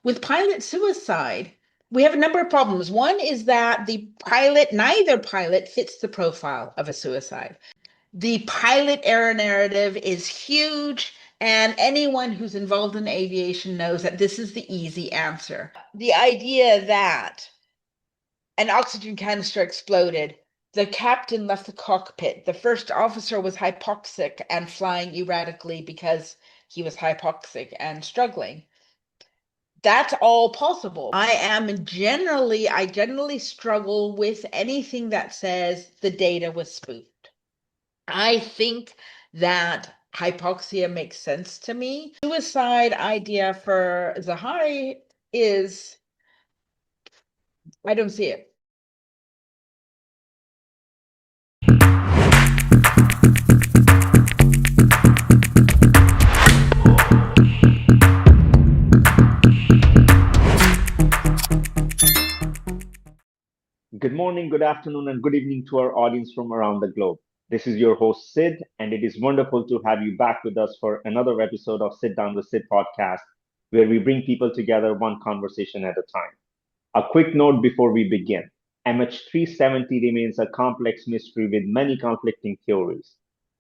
with pilot suicide, we have a number of problems. One is that neither pilot fits the profile of a suicide. The pilot error narrative is huge, and anyone who's involved in aviation knows that this is the easy answer. The idea that an oxygen canister exploded, the captain left the cockpit, the first officer was hypoxic and flying erratically because he was hypoxic and struggling. That's all possible. I generally struggle with anything that says the data was spoofed. I think that hypoxia makes sense to me. Suicide idea for Zaharie is, I don't see it. Good morning, good afternoon, and good evening to our audience from around the globe. This is your host, Sid, and it is wonderful to have you back with us for another episode of Sit Down with Sid podcast, where we bring people together one conversation at a time. A quick note before we begin. MH370 remains a complex mystery with many conflicting theories.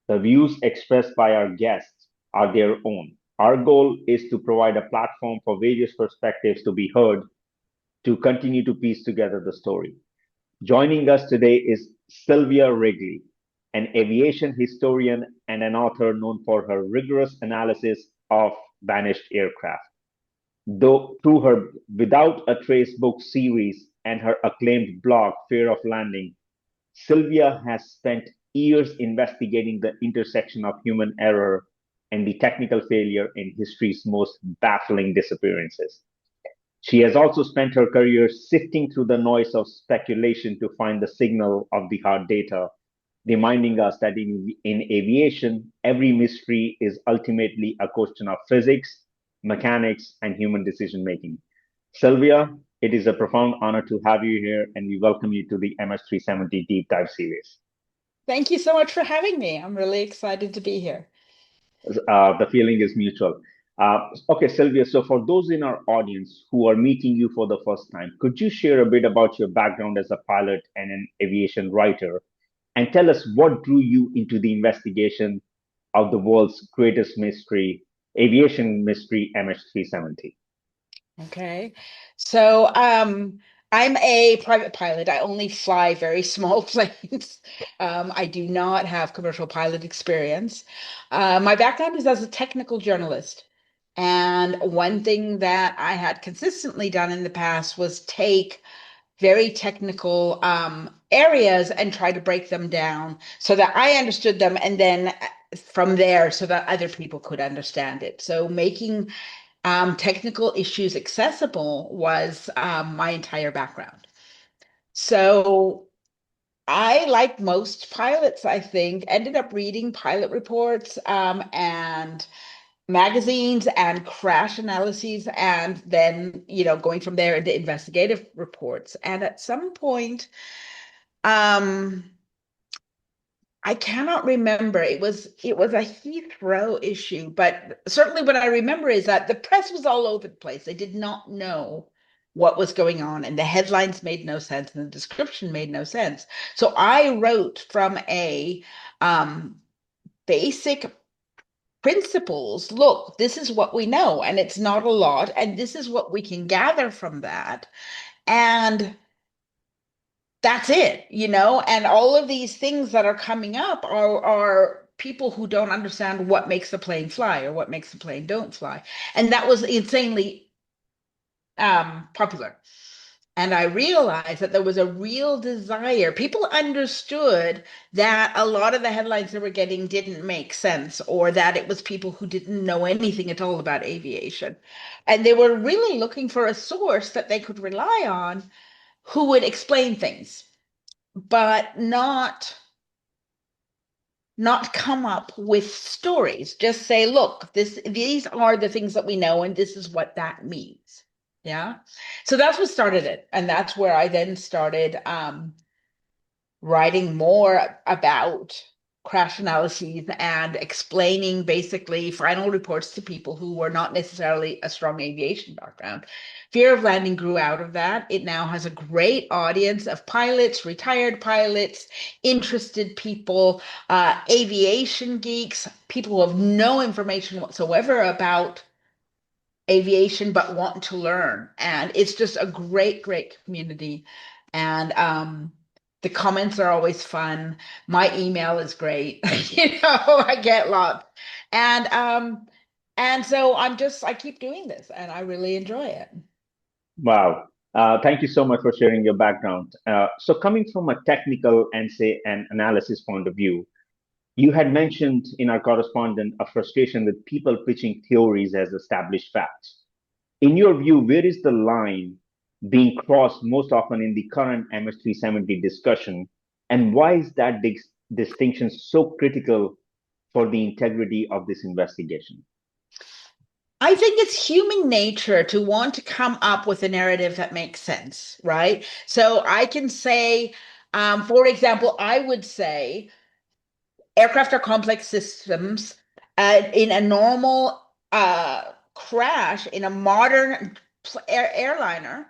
The views expressed by our guests are their own. Our goal is to provide a platform for various perspectives to be heard to continue to piece together the story. Joining us today is Sylvia Wrigley, an aviation historian and an author known for her rigorous analysis of vanished aircraft. Though through her Without a Trace book series and her acclaimed blog, Fear of Landing, Sylvia has spent years investigating the intersection of human error and the technical failure in history's most baffling disappearances. She has also spent her career sifting through the noise of speculation to find the signal of the hard data, reminding us that in aviation, every mystery is ultimately a question of physics, mechanics, and human decision making. Sylvia, it is a profound honor to have you here, and we welcome you to the MS370 Deep Dive series. Thank you so much for having me. I'm really excited to be here. The feeling is mutual. Okay, Sylvia, so for those in our audience who are meeting you for the first time, could you share a bit about your background as a pilot and an aviation writer, and tell us what drew you into the investigation of the world's greatest mystery, aviation mystery MH370? Okay. So, I'm a private pilot. I only fly very small planes. I do not have commercial pilot experience. My background is as a technical journalist. And one thing that I had consistently done in the past was take very technical areas and try to break them down so that I understood them, and then from there, so that other people could understand it. So making technical issues accessible was my entire background. So I, like most pilots, I think, ended up reading pilot reports and magazines and crash analyses, and then, going from there into investigative reports. And at some point, um, I cannot remember. It was a Heathrow issue, but certainly what I remember is that the press was all over the place. They did not know what was going on, and the headlines made no sense, and the description made no sense. So I wrote from a basic principles. Look, this is what we know, and it's not a lot, and this is what we can gather from that. And that's it. And all of these things that are coming up are people who don't understand what makes the plane fly or what makes the plane don't fly. And that was insanely popular. And I realized that there was a real desire. People understood that a lot of the headlines they were getting didn't make sense, or that it was people who didn't know anything at all about aviation. And they were really looking for a source that they could rely on who would explain things, but not come up with stories. Just say, look, these are the things that we know, and this is what that means. Yeah. So that's what started it. And that's where I then started writing more about crash analyses and explaining basically final reports to people who were not necessarily a strong aviation background. Fear of Landing grew out of that. It now has a great audience of pilots, retired pilots, interested people, aviation geeks, people who have no information whatsoever about aviation but want to learn. And it's just a great, great community. And the comments are always fun. My email is great. I get lots. And so I keep doing this and I really enjoy it. Wow. Thank you so much for sharing your background. So, coming from a technical and say an analysis point of view, you had mentioned in our correspondent a frustration with people pitching theories as established facts. In your view, where is the line being crossed most often in the current MH370 discussion, and why is that distinction so critical for the integrity of this investigation? I think it's human nature to want to come up with a narrative that makes sense, right? So I can say, for example, I would say aircraft are complex systems. In a normal crash, in a modern airliner,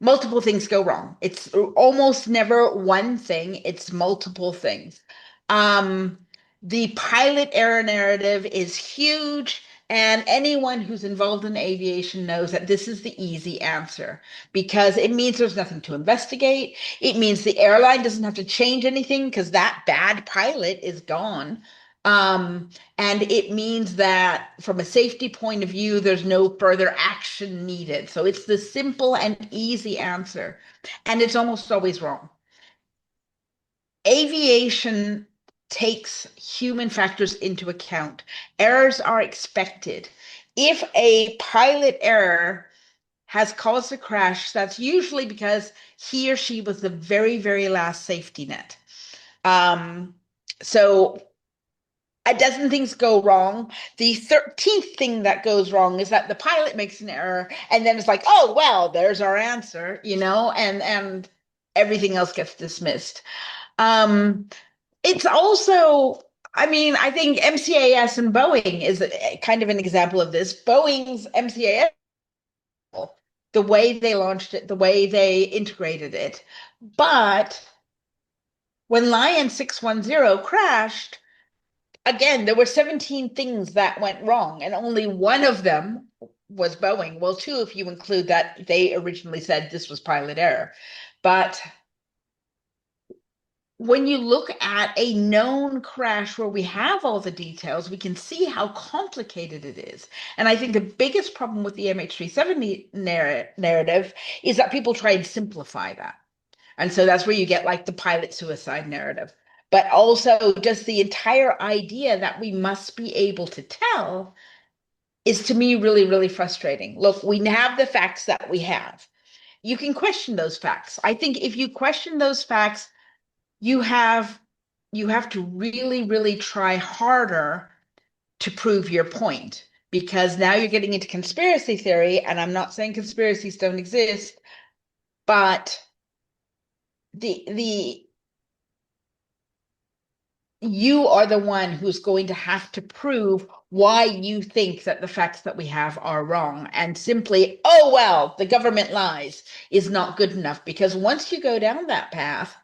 multiple things go wrong. It's almost never one thing, it's multiple things. Um, the pilot error narrative is huge, and anyone who's involved in aviation knows that this is the easy answer because it means there's nothing to investigate. It means the airline doesn't have to change anything because that bad pilot is gone. Um, and it means that from a safety point of view, there's no further action needed. So it's the simple and easy answer. And it's almost always wrong. Aviation takes human factors into account. Errors are expected. If a pilot error has caused a crash, that's usually because he or she was the very, very last safety net. Um, so a dozen things go wrong. The 13th thing that goes wrong is that the pilot makes an error, and then it's like, oh well, there's our answer, and everything else gets dismissed. Um, it's also, I mean, I think MCAS and Boeing is kind of an example of this. Boeing's MCAS, the way they launched it, the way they integrated it, but when Lion 610 crashed, again, there were 17 things that went wrong, and only one of them was Boeing. Well, two, if you include that they originally said this was pilot error. But when you look at a known crash where we have all the details, we can see how complicated it is. And I think the biggest problem with the MH370 narrative is that people try and simplify that. And so that's where you get like the pilot suicide narrative. But also, just the entire idea that we must be able to tell is to me really, really frustrating. Look, we have the facts that we have. You can question those facts. I think if you question those facts, you have you have to really, really try harder to prove your point because now you're getting into conspiracy theory, and I'm not saying conspiracies don't exist, but the you are the one who's going to have to prove why you think that the facts that we have are wrong. And simply, oh, well, the government lies is not good enough because once you go down that path,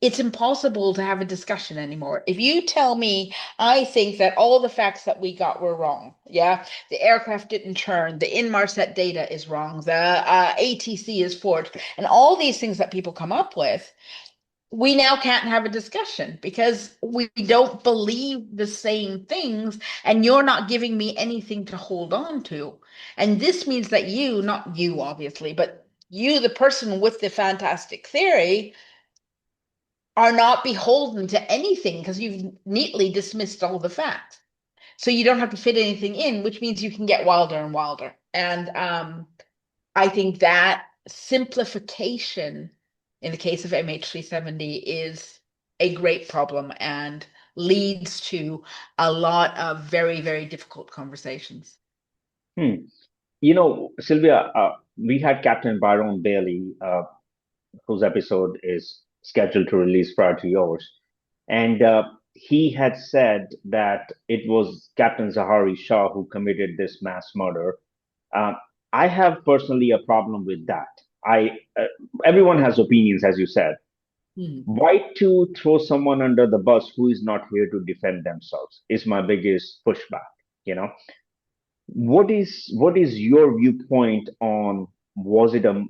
it's impossible to have a discussion anymore. If you tell me, I think that all the facts that we got were wrong. Yeah. The aircraft didn't turn. The Inmarsat data is wrong. The ATC is forged. And all these things that people come up with, we now can't have a discussion because we don't believe the same things and you're not giving me anything to hold on to. And this means that you, not you obviously, but you, the person with the fantastic theory, are not beholden to anything because you've neatly dismissed all the facts. So you don't have to fit anything in, which means you can get wilder and wilder. And I think that simplification in the case of MH370 is a great problem and leads to a lot of very, very difficult conversations. Hmm. You know, Sylvia, we had Captain Byron Bailey, whose episode is scheduled to release prior to yours. And he had said that it was Captain Zaharie Shah who committed this mass murder. Uh, I have personally a problem with that. I Everyone has opinions, as you said. Hmm. Why to throw someone under the bus who is not here to defend themselves is my biggest pushback. You know, what is your viewpoint on, was it a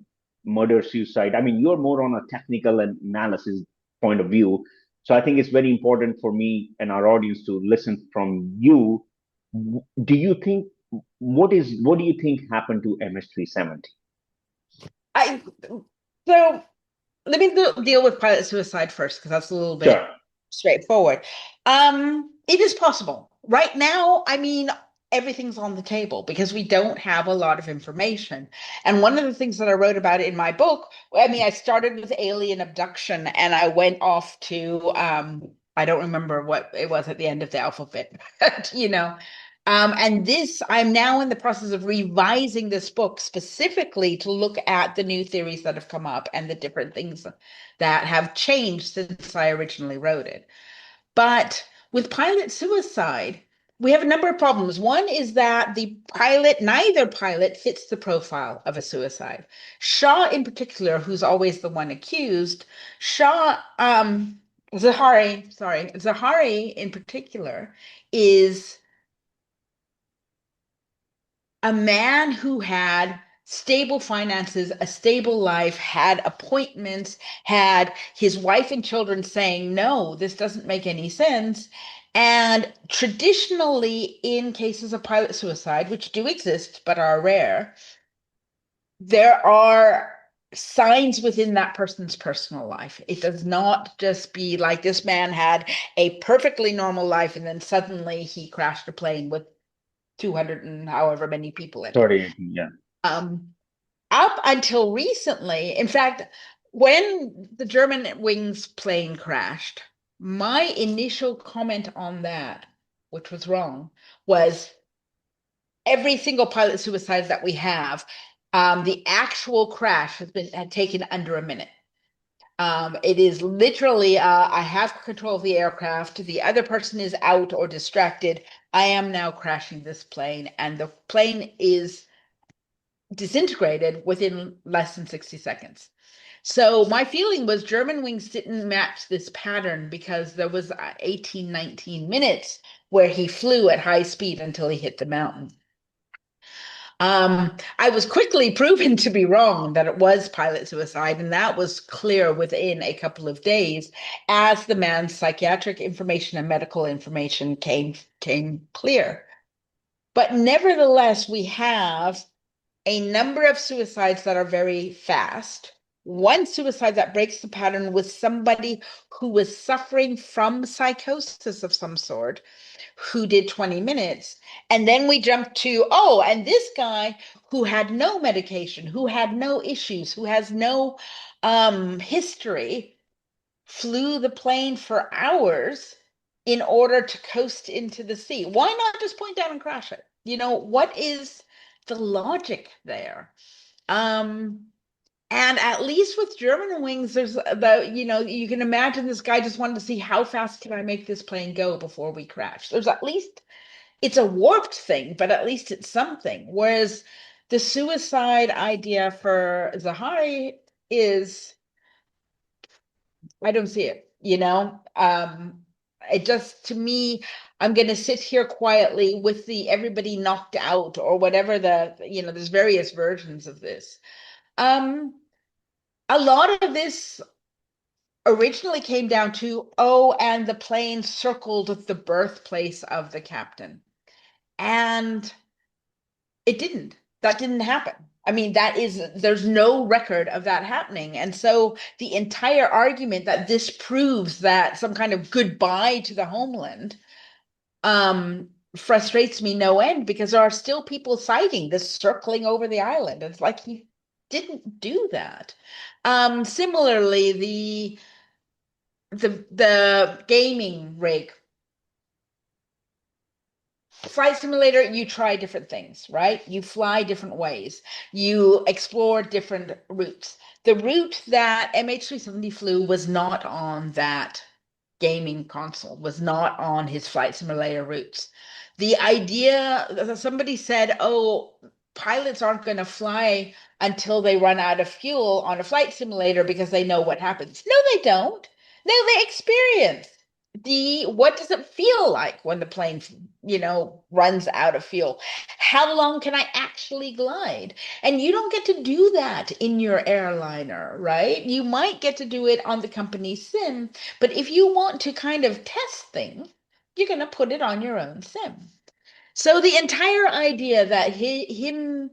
murder suicide? I mean, you're more on a technical analysis point of view, so I think it's very important for me and our audience to listen from you. Do you think, what do you think happened to MH370? I so let me deal with pilot suicide first because that's a little Sure. bit straightforward. It is possible. Right now, I mean, everything's on the table because we don't have a lot of information. And one of the things that I wrote about in my book, I mean, I started with alien abduction and I went off to I don't remember what it was at the end of the alphabet, but, and this, I'm now in the process of revising this book specifically to look at the new theories that have come up and the different things that have changed since I originally wrote it. But with pilot suicide, we have a number of problems. One is that neither pilot fits the profile of a suicide. Shah, in particular, who's always the one accused, Shah, Zaharie in particular is a man who had stable finances, a stable life, had appointments, had his wife and children saying, no, this doesn't make any sense. And traditionally, in cases of pilot suicide, which do exist but are rare, there are signs within that person's personal life. It does not just be like this man had a perfectly normal life and then suddenly he crashed a plane with 200 and however many people in it. Sorry. Yeah. Um, Up until recently, in fact, when the German Wings plane crashed, my initial comment on that, which was wrong, was every single pilot suicide that we have, the actual crash had taken under a minute. It is literally, I have control of the aircraft. The other person is out or distracted. I am now crashing this plane, and the plane is disintegrated within less than 60 seconds. So my feeling was German wings didn't match this pattern because there was 18, 19 minutes where he flew at high speed until he hit the mountain. I was quickly proven to be wrong that it was pilot suicide, and that was clear within a couple of days as the man's psychiatric information and medical information came clear. But nevertheless, we have a number of suicides that are very fast. One suicide that breaks the pattern was somebody who was suffering from psychosis of some sort, who did 20 minutes. And then we jump to, oh, and this guy who had no medication, who had no issues, who has no history, flew the plane for hours in order to coast into the sea. Why not just point down and crash it? What is the logic there? Um, and at least with German wings, there's you can imagine this guy just wanted to see how fast can I make this plane go before we crash. There's at least, it's a warped thing, but at least it's something. Whereas the suicide idea for Zaharie is, I don't see it, it just, to me, I'm going to sit here quietly with the everybody knocked out or whatever there's various versions of this. Um, a lot of this originally came down to, oh, and the plane circled the birthplace of the captain. And it didn't. That didn't happen. I mean, there's no record of that happening. And so the entire argument that this proves that some kind of goodbye to the homeland frustrates me no end because there are still people citing this circling over the island. It's like he didn't do that. Similarly, the gaming rig flight simulator, you try different things, right? You fly different ways. You explore different routes. The route that MH370 flew was not on that gaming console, was not on his flight simulator routes. The idea, somebody said, oh, pilots aren't going to fly until they run out of fuel on a flight simulator because they know what happens. No, they don't. No, they experience what does it feel like when the plane, runs out of fuel? How long can I actually glide? And you don't get to do that in your airliner, right? You might get to do it on the company sim, but if you want to kind of test things, you're going to put it on your own sim. So the entire idea that him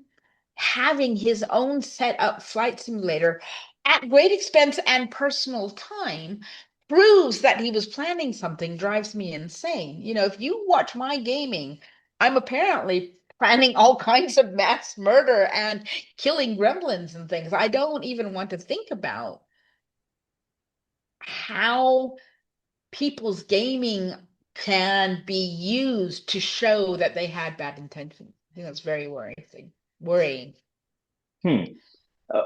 having his own set up flight simulator at great expense and personal time proves that he was planning something drives me insane. If you watch my gaming, I'm apparently planning all kinds of mass murder and killing gremlins and things. I don't even want to think about how people's gaming can be used to show that they had bad intentions. I think that's very worrying. Worrying. Hmm.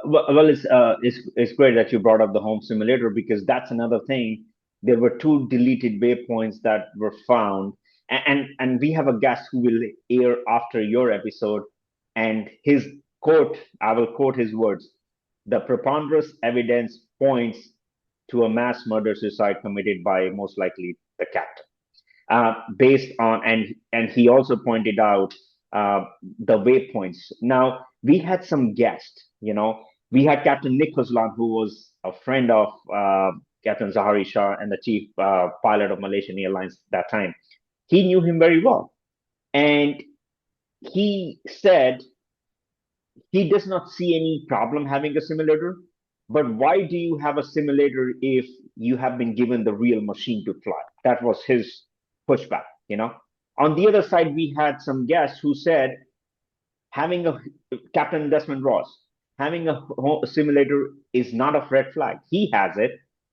Well, it's great that you brought up the home simulator because that's another thing. There were two deleted waypoints that were found, and we have a guest who will air after your episode, and his quote, I will quote his words: "The preponderance evidence points to a mass murder suicide committed by most likely the captain." Based on, and he also pointed out the waypoints. Now we had some guests, we had Captain Nick Huslan, who was a friend of Captain Zaharie Shah and the chief pilot of Malaysian Airlines that time. He knew him very well, and he said he does not see any problem having a simulator. But why do you have a simulator if you have been given the real machine to fly? That was his pushback. On the other side, we had some guests who said having a Captain Desmond Ross, having a simulator is not a red flag. He has it.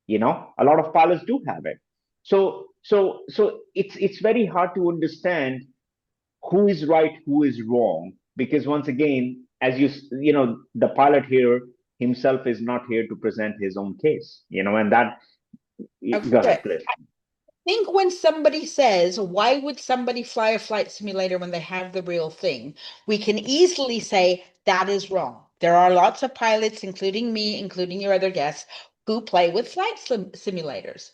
A lot of pilots do have it. So it's very hard to understand who is right, who is wrong, because once again, as the pilot here himself is not here to present his own case, and that. Go ahead, Okay. please. Think when somebody says, why would somebody fly a flight simulator when they have the real thing? We can easily say that is wrong. There are lots of pilots, including me, including your other guests, who play with flight simulators.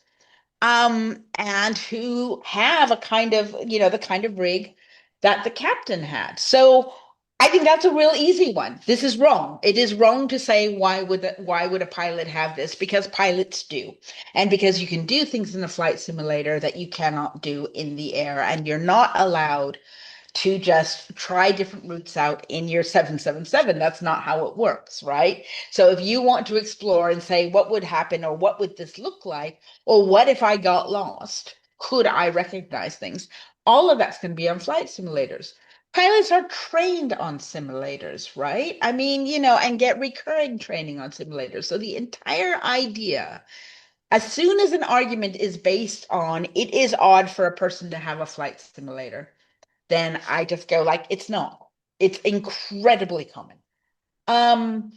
And who have a kind of, the kind of rig that the captain had. So I think that's a real easy one. This is wrong. It is wrong to say why would a pilot have this? Because pilots do. And because you can do things in a flight simulator that you cannot do in the air, and you're not allowed to just try different routes out in your 777. That's not how it works, right? So if you want to explore and say, what would happen, or what would this look like, or what if I got lost? Could I recognize things? All of that's going to be on flight simulators. Pilots are trained on simulators, right? I mean, and get recurring training on simulators. So the entire idea, as soon as an argument is based on it is odd for a person to have a flight simulator, then I just go like, it's not. It's incredibly common. Um,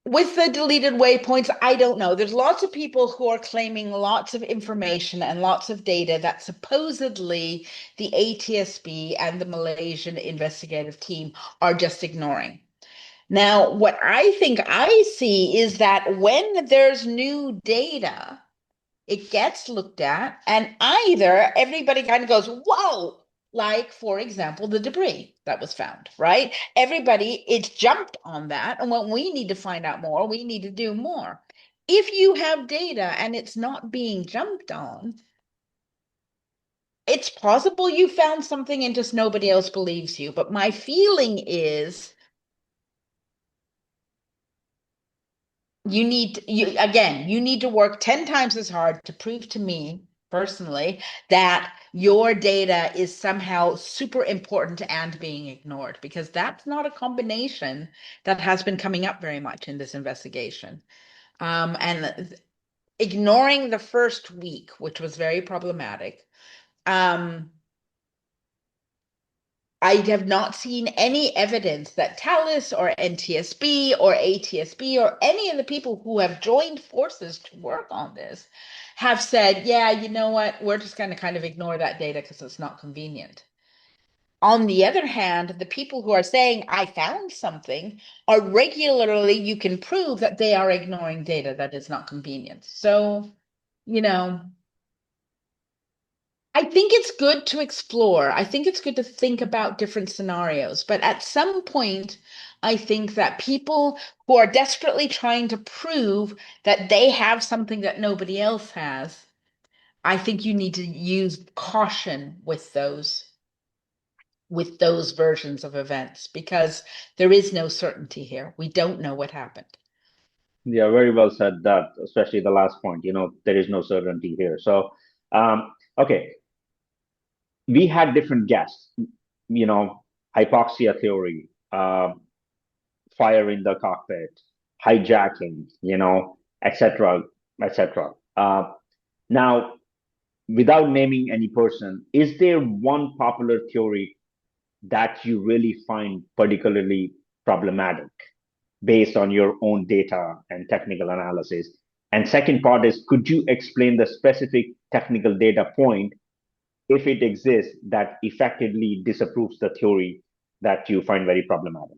with the deleted waypoints, I don't know. There's lots of people who are claiming lots of information and lots of data that supposedly the ATSB and the Malaysian investigative team are just ignoring. Now, what I think I see is that when there's new data, it gets looked at, and either everybody kind of goes, whoa, like, for example, the debris that was found, right? Everybody, it's jumped on that. And when we need to find out more, we need to do more. If you have data and it's not being jumped on, it's possible you found something and just nobody else believes you. But my feeling is you need to work 10 times as hard to prove to me personally that your data is somehow super important and being ignored, because that's not a combination that has been coming up very much in this investigation. And ignoring the first week, which was very problematic. I have not seen any evidence that Thales or NTSB or ATSB or any of the people who have joined forces to work on this have said, yeah, you know what, we're just going to kind of ignore that data because it's not convenient. On the other hand, the people who are saying, I found something, are regularly, you can prove that they are ignoring data that is not convenient. So, you know, I think it's good to explore. I think it's good to think about different scenarios. But at some point, I think that people who are desperately trying to prove that they have something that nobody else has, I think you need to use caution with those versions of events because there is no certainty here. We don't know what happened. Yeah, very well said that, especially the last point. There is no certainty here. So, okay, we had different guests, you know, hypoxia theory, fire in the cockpit, hijacking, etc., etc. Now, without naming any person, is there one popular theory that you really find particularly problematic based on your own data and technical analysis? And second part is, could you explain the specific technical data point, if it exists, that effectively disapproves the theory that you find very problematic?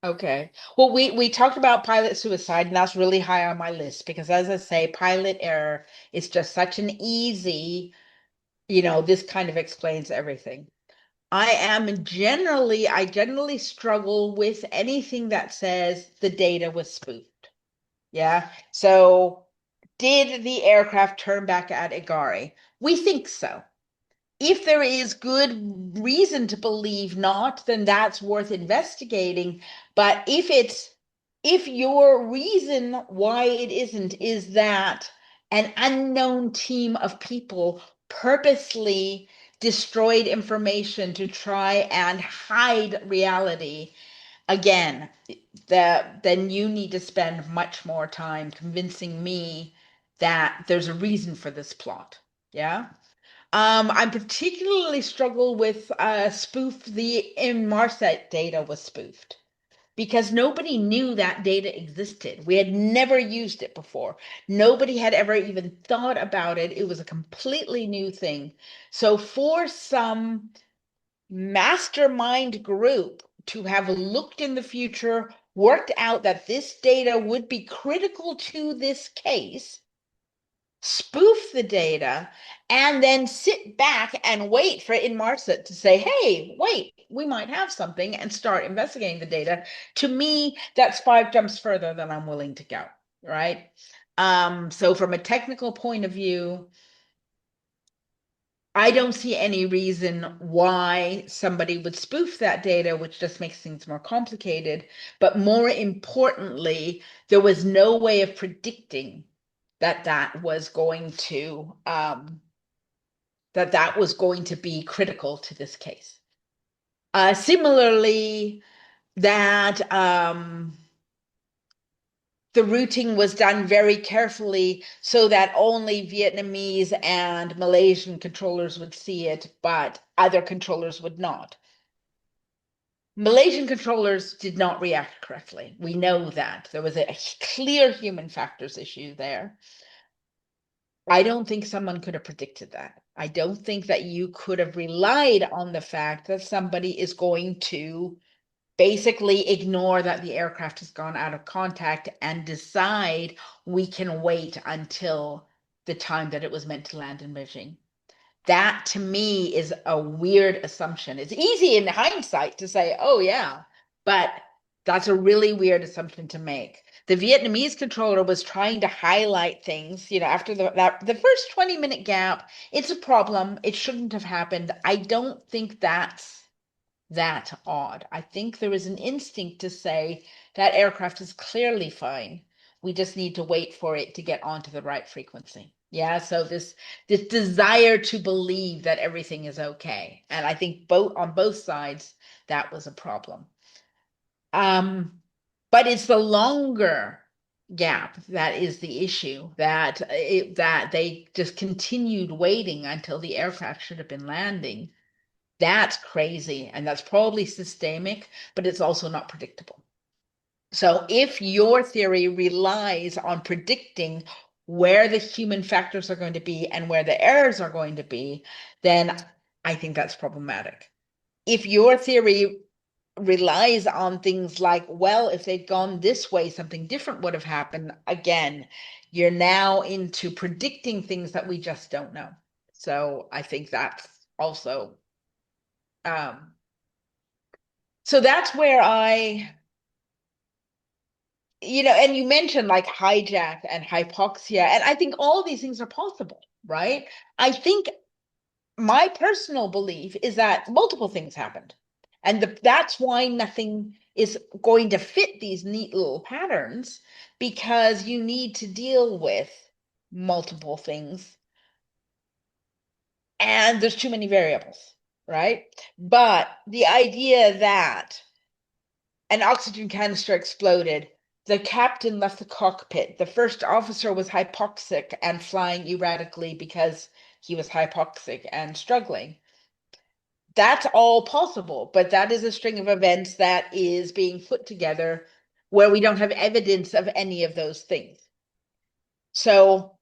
Okay. Well, we talked about pilot suicide, and that's really high on my list because, as I say, pilot error is just such an easy, this kind of explains everything. I generally struggle with anything that says the data was spoofed. Yeah. So, did the aircraft turn back at Igari? We think so. If there is good reason to believe not, then that's worth investigating. But if your reason why it isn't is that an unknown team of people purposely destroyed information to try and hide reality, again, then you need to spend much more time convincing me that there's a reason for this plot. Yeah. I particularly struggle with spoof the Inmarsat data was spoofed because nobody knew that data existed. We had never used it before. Nobody had ever even thought about it. It was a completely new thing. So for some mastermind group to have looked in the future, worked out that this data would be critical to this case, spoof the data, and then sit back and wait for Inmarsat to say, hey, wait, we might have something, and start investigating the data. To me, that's 5 jumps further than I'm willing to go, right? So from a technical point of view, I don't see any reason why somebody would spoof that data, which just makes things more complicated. But more importantly, there was no way of predicting that that was going to be critical to this case. Similarly, that the routing was done very carefully so that only Vietnamese and Malaysian controllers would see it, but other controllers would not. Malaysian controllers did not react correctly. We know that. There was a clear human factors issue there. I don't think someone could have predicted that. I don't think that you could have relied on the fact that somebody is going to basically ignore that the aircraft has gone out of contact and decide we can wait until the time that it was meant to land in Beijing. That to me is a weird assumption. It's easy in hindsight to say, oh, yeah, but that's a really weird assumption to make. The Vietnamese controller was trying to highlight things, after the first 20-minute gap. It's a problem. It shouldn't have happened. I don't think that's that odd. I think there is an instinct to say that aircraft is clearly fine. We just need to wait for it to get onto the right frequency. Yeah, so this desire to believe that everything is okay. And I think on both sides that was a problem. But it's the longer gap that is the issue, that they just continued waiting until the aircraft should have been landing. That's crazy, and that's probably systemic, but it's also not predictable. So if your theory relies on predicting where the human factors are going to be and where the errors are going to be, then I think that's problematic. If your theory relies on things like, well, if they'd gone this way, something different would have happened, again, you're now into predicting things that we just don't know. So I think that's also, um, so that's where and you mentioned like hijack and hypoxia, and I think all these things are possible, right? I think my personal belief is that multiple things happened. And that's why nothing is going to fit these neat little patterns, because you need to deal with multiple things and there's too many variables, right? But the idea that an oxygen canister exploded, the captain left the cockpit, the first officer was hypoxic and flying erratically because he was hypoxic and struggling. That's all possible, but that is a string of events that is being put together where we don't have evidence of any of those things. So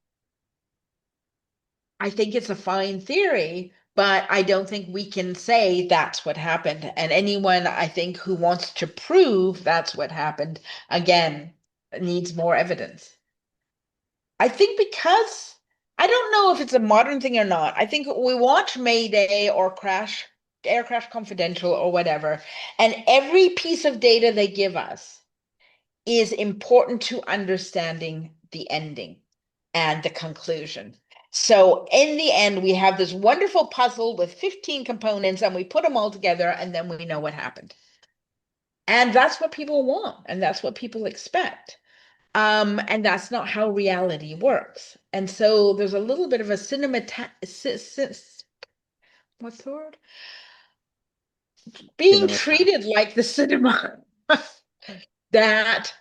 I think it's a fine theory, but I don't think we can say that's what happened. And anyone, I think, who wants to prove that's what happened, again, needs more evidence. I think because I don't know if it's a modern thing or not. I think we watch Mayday or Air Crash Confidential or whatever, and every piece of data they give us is important to understanding the ending and the conclusion. So in the end, we have this wonderful puzzle with 15 components, and we put them all together, and then we know what happened. And that's what people want, and that's what people expect. And that's not how reality works. And so there's a little bit of a what's the word? Being Cinematic. treated like the cinema that,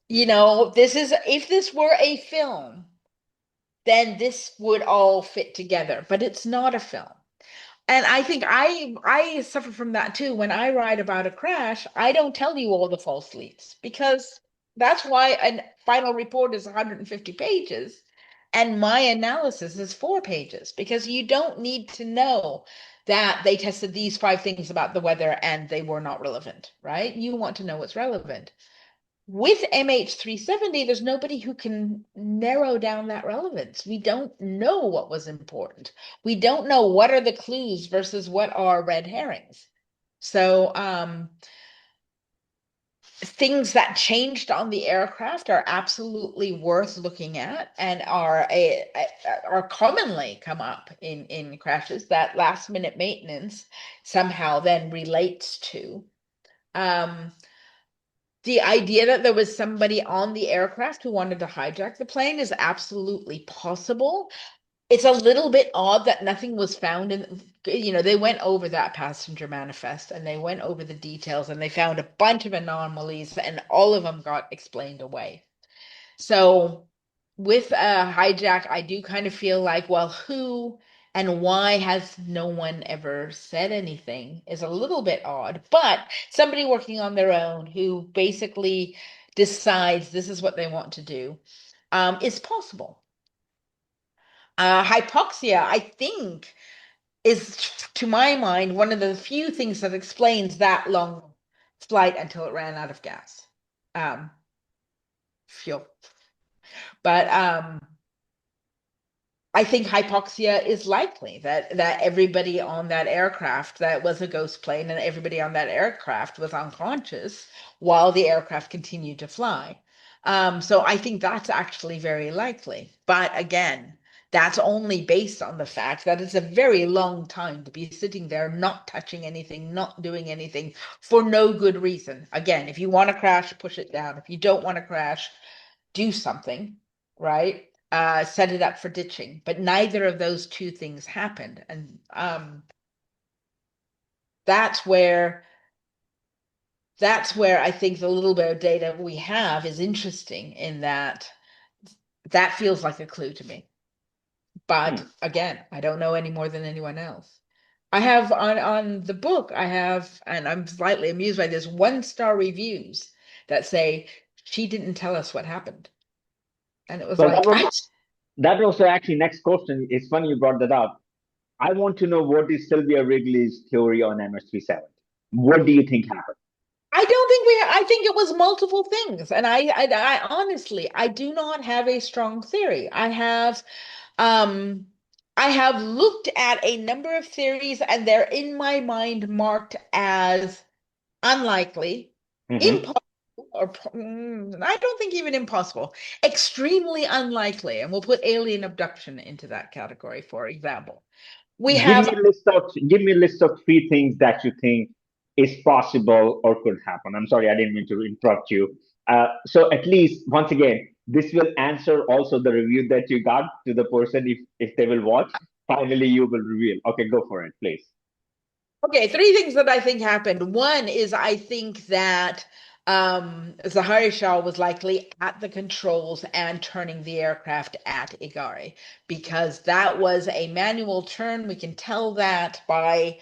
this is, if this were a film, then this would all fit together, but it's not a film. And I think I suffer from that too. When I write about a crash, I don't tell you all the false leads, because that's why a final report is 150 pages and my analysis is 4 pages, because you don't need to know that they tested these 5 things about the weather and they were not relevant, right? You want to know what's relevant. With MH370, there's nobody who can narrow down that relevance. We don't know what was important. We don't know what are the clues versus what are red herrings. So things that changed on the aircraft are absolutely worth looking at, and are commonly come up in crashes that last minute maintenance somehow then relates to. Um, the idea that there was somebody on the aircraft who wanted to hijack the plane is absolutely possible. It's a little bit odd that nothing was found they went over that passenger manifest and they went over the details and they found a bunch of anomalies and all of them got explained away. So with a hijack, I do kind of feel like, well, who and why has no one ever said anything is a little bit odd, but somebody working on their own who basically decides this is what they want to do, is possible. Hypoxia, I think, is, to my mind, one of the few things that explains that long flight until it ran out of gas, fuel. But I think hypoxia is likely, that everybody on that aircraft, that was a ghost plane, and everybody on that aircraft was unconscious while the aircraft continued to fly. So I think that's actually very likely. But again, that's only based on the fact that it's a very long time to be sitting there, not touching anything, not doing anything for no good reason. Again, if you want to crash, push it down. If you don't want to crash, do something, right? Set it up for ditching. But neither of those two things happened. And that's where I think the little bit of data we have is interesting, in that that feels like a clue to me. But Hmm. again, I don't know any more than anyone else. I have on the book, I have, and I'm slightly amused by this, 1-star reviews that say she didn't tell us what happened. And it was Well, like, That was actually next question. It's funny you brought that up. I want to know what is Sylvia Wrigley's theory on MH370. What do you think happened? I think it was multiple things. And I honestly, I do not have a strong theory. Um, I have looked at a number of theories and they're in my mind marked as unlikely, Hmm. impossible, I don't think even impossible, extremely unlikely. And we'll put alien abduction into that category, for example. We Give have me a list of give me a list of three things that you think is possible or could happen. I'm sorry, I didn't mean to interrupt you. So at least once again, this will answer also the review that you got to the person if they will watch. Finally, you will reveal. Okay, go for it, please. Okay, three things that I think happened. One is I think that Zaharie Shah was likely at the controls and turning the aircraft at Igari because that was a manual turn. We can tell that by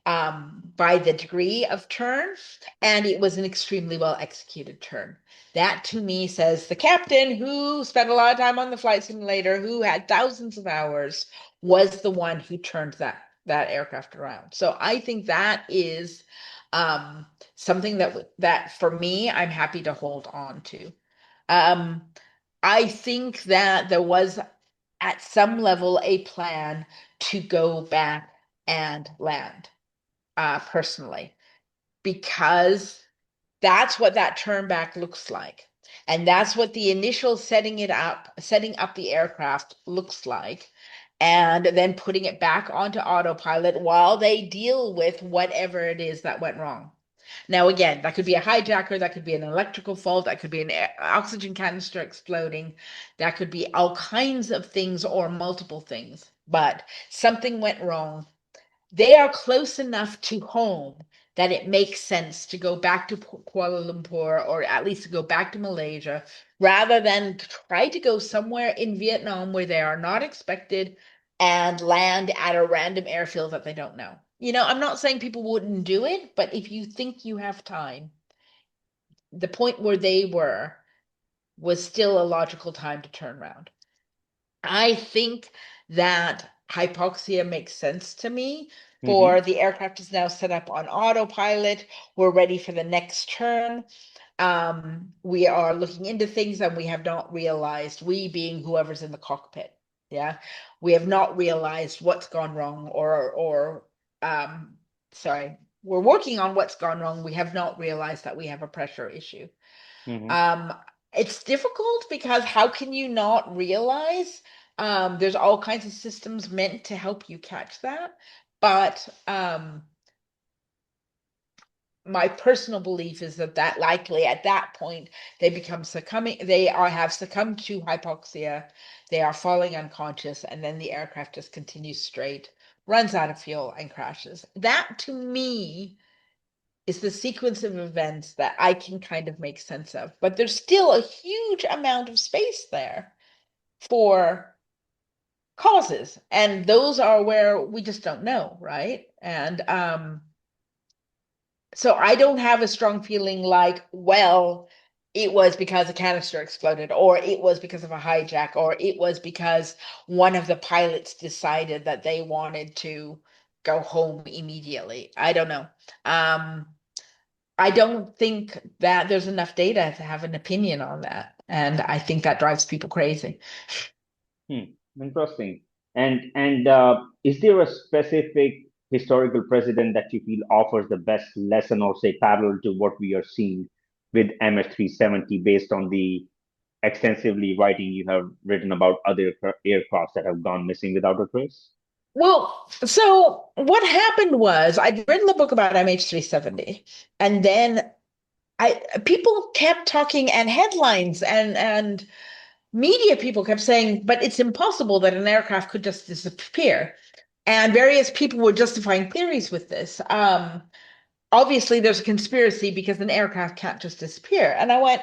the degree of turn, and it was an extremely well executed turn. That to me says the captain, who spent a lot of time on the flight simulator, who had thousands of hours, was the one who turned that aircraft around. So I think that is um, something that for me, I'm happy to hold on to. Um, I think that there was at some level a plan to go back and land personally, because that's what that turn back looks like. And that's what the initial setting up the aircraft looks like. And then putting it back onto autopilot while they deal with whatever it is that went wrong. Now, again, that could be a hijacker, that could be an electrical fault, that could be an oxygen canister exploding, that could be all kinds of things or multiple things. But something went wrong. They are close enough to home that it makes sense to go back to Kuala Lumpur, or at least to go back to Malaysia, rather than try to go somewhere in Vietnam where they are not expected and land at a random airfield that they don't know. I'm not saying people wouldn't do it, but if you think you have time, the point where they were was still a logical time to turn around. I think that hypoxia makes sense to me. For Hmm. the aircraft is now set up on autopilot. We're ready for the next turn. We are looking into things and we have not realized, we being whoever's in the cockpit, yeah, we have not realized what's gone wrong, or um, sorry, we're working on what's gone wrong. We have not realized that we have a pressure issue. Hmm. Um, it's difficult because how can you not realize? There's all kinds of systems meant to help you catch that. But my personal belief is that likely at that point they have succumbed to hypoxia, they are falling unconscious, and then the aircraft just continues straight, runs out of fuel, and crashes. That to me is the sequence of events that I can kind of make sense of. But there's still a huge amount of space there for causes, and those are where we just don't know, right? And so I don't have a strong feeling like, well, it was because a canister exploded, or it was because of a hijack, or it was because one of the pilots decided that they wanted to go home immediately. I don't know. Um, I don't think that there's enough data to have an opinion on that. And I think that drives people crazy. Hmm. Interesting. And is there a specific historical precedent that you feel offers the best lesson or say parallel to what we are seeing with MH370 based on the extensively writing you have written about other aircrafts that have gone missing without a trace? Well, so what happened was I'd written the book about MH370, and then I people kept talking, and headlines and media people kept saying, but it's impossible that an aircraft could just disappear. And various people were justifying theories with this. Obviously, there's a conspiracy because an aircraft can't just disappear. And I went,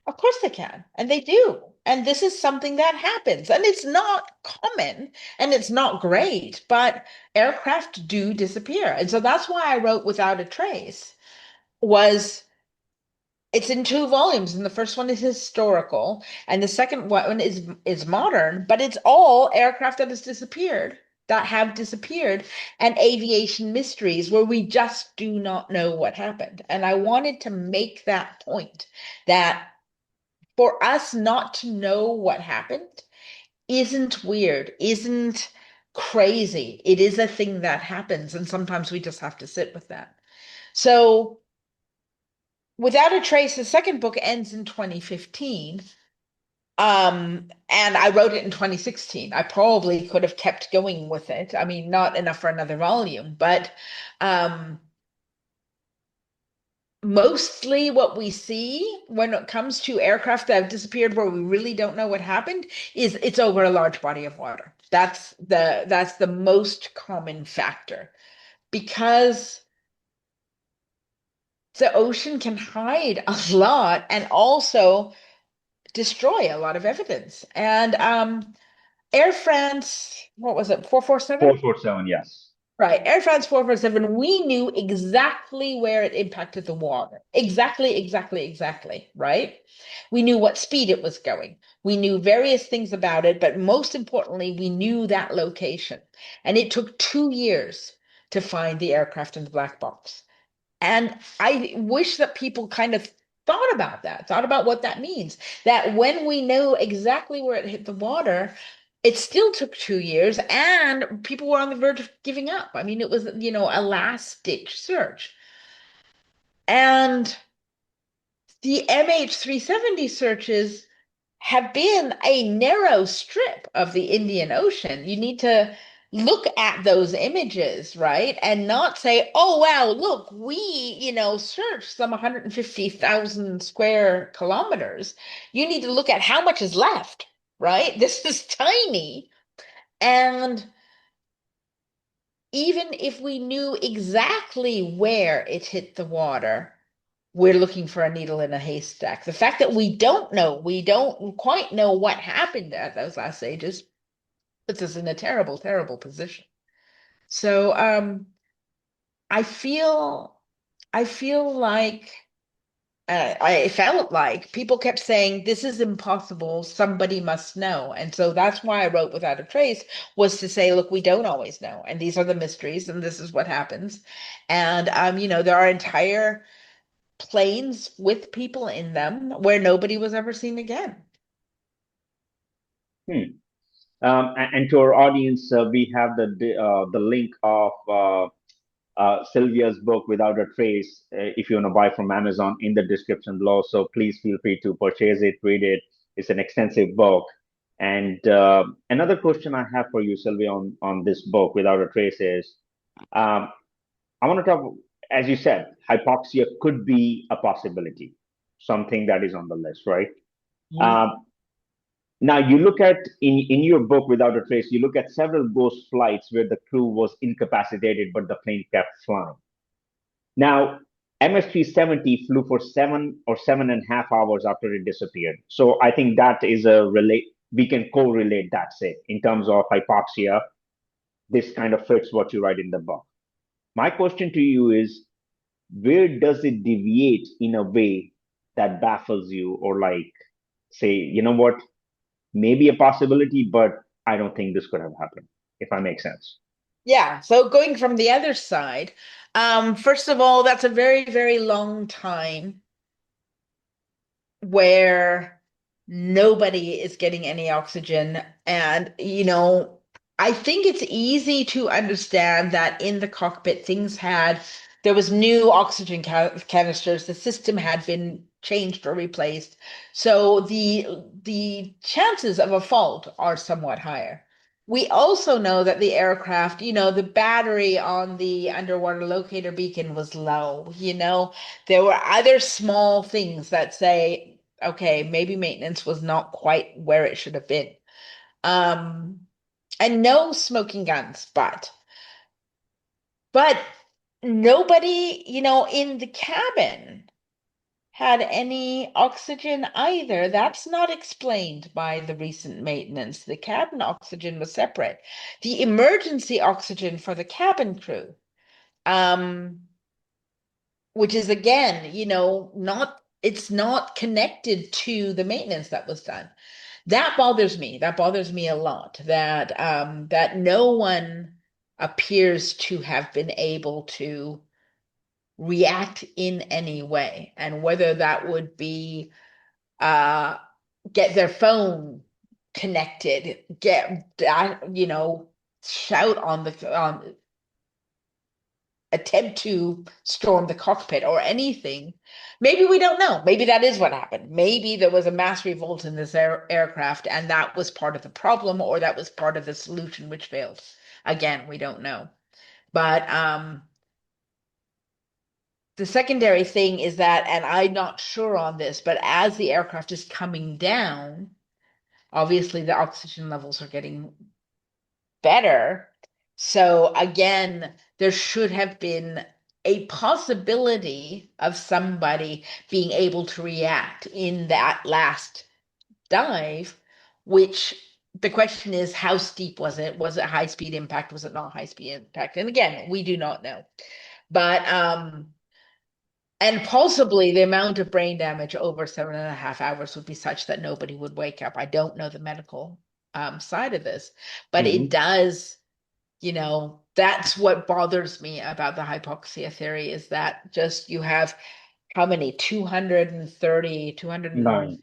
of course they can, and they do. And this is something that happens, and it's not common and it's not great, but aircraft do disappear. And so that's why I wrote Without a Trace, was It's in two volumes, and the first one is historical, and the second one is modern, but it's all aircraft that have disappeared, and aviation mysteries where we just do not know what happened. And I wanted to make that point that for us not to know what happened isn't weird, isn't crazy. It is a thing that happens, and sometimes we just have to sit with that. So Without a Trace, the second book ends in 2015. And I wrote it in 2016. I probably could have kept going with it. I mean, not enough for another volume, but um, mostly what we see when it comes to aircraft that have disappeared where we really don't know what happened is it's over a large body of water. That's the most common factor because the ocean can hide a lot and also destroy a lot of evidence. And Air France, what was it, 447? 447, yes. Right. Air France 447, we knew exactly where it impacted the water. Exactly, exactly, exactly. Right. We knew what speed it was going. We knew various things about it, but most importantly, we knew that location. And it took 2 years to find the aircraft in the black box. And I wish that people kind of thought about that, thought about what that means. That when we know exactly where it hit the water, it still took 2 years and people were on the verge of giving up. I mean, it was, a last ditch search. And the MH370 searches have been a narrow strip of the Indian Ocean. You need to look at those images, right? And not say, oh, wow, look, we, searched some 150,000 square kilometers. You need to look at how much is left, right? This is tiny. And even if we knew exactly where it hit the water, we're looking for a needle in a haystack. The fact that we don't quite know what happened at those last stages puts us in a terrible, terrible position. So I feel, I feel like I felt like people kept saying this is impossible. Somebody must know, and so that's why I wrote Without a Trace was to say, look, we don't always know, and these are the mysteries, and this is what happens, and there are entire planes with people in them where nobody was ever seen again. Hmm. And to our audience, we have the link of Sylvia's book Without a Trace, if you want to buy from Amazon, in the description below. So please feel free to purchase it, read it. It's an extensive book. And another question I have for you, Sylvia, on this book Without a Trace is, um, I want to talk, as you said, hypoxia could be a possibility, something that is on the list, right? Mm. Um, Now you look at in your book Without a Trace, you look at several ghost flights where the crew was incapacitated, but the plane kept flying. Now, MH370 flew for 7 or 7.5 hours after it disappeared. So I think that is a relate. We can correlate that, say, in terms of hypoxia. This kind of fits what you write in the book. My question to you is, where does it deviate in a way that baffles you, or like, say, you know what, maybe a possibility, but I don't think this could have happened, if I make sense. Yeah, so going from the other side, first of all, that's a very, very long time where nobody is getting any oxygen. And, I think it's easy to understand that in the cockpit, there was new oxygen canisters, the system had been changed or replaced. So the chances of a fault are somewhat higher. We also know that the aircraft, the battery on the underwater locator beacon was low, there were other small things that say, okay, maybe maintenance was not quite where it should have been. Um, and no smoking guns, but nobody, in the cabin had any oxygen either. That's not explained by the recent maintenance. The cabin oxygen was separate. The emergency oxygen for the cabin crew, um, which is again, not it's not connected to the maintenance that was done. That bothers me. That bothers me a lot. That no one appears to have been able to react in any way, and whether that would be uh get their phone connected, get shout on the attempt to storm the cockpit or anything. Maybe we don't know. Maybe that is what happened. Maybe there was a mass revolt in this aircraft, and that was part of the problem, or that was part of the solution which failed. Again, we don't know. But the secondary thing is that, and I'm not sure on this, but as the aircraft is coming down, obviously the oxygen levels are getting better. So again, there should have been a possibility of somebody being able to react in that last dive, which the question is, how steep was it? Was it high speed impact? Was it not high speed impact? And again, we do not know. But and possibly the amount of brain damage over 7.5 hours would be such that nobody would wake up. I don't know the medical side of this, but it Hmm. does, that's what bothers me about the hypoxia theory, is that just you have how many? 230, 200, Nine.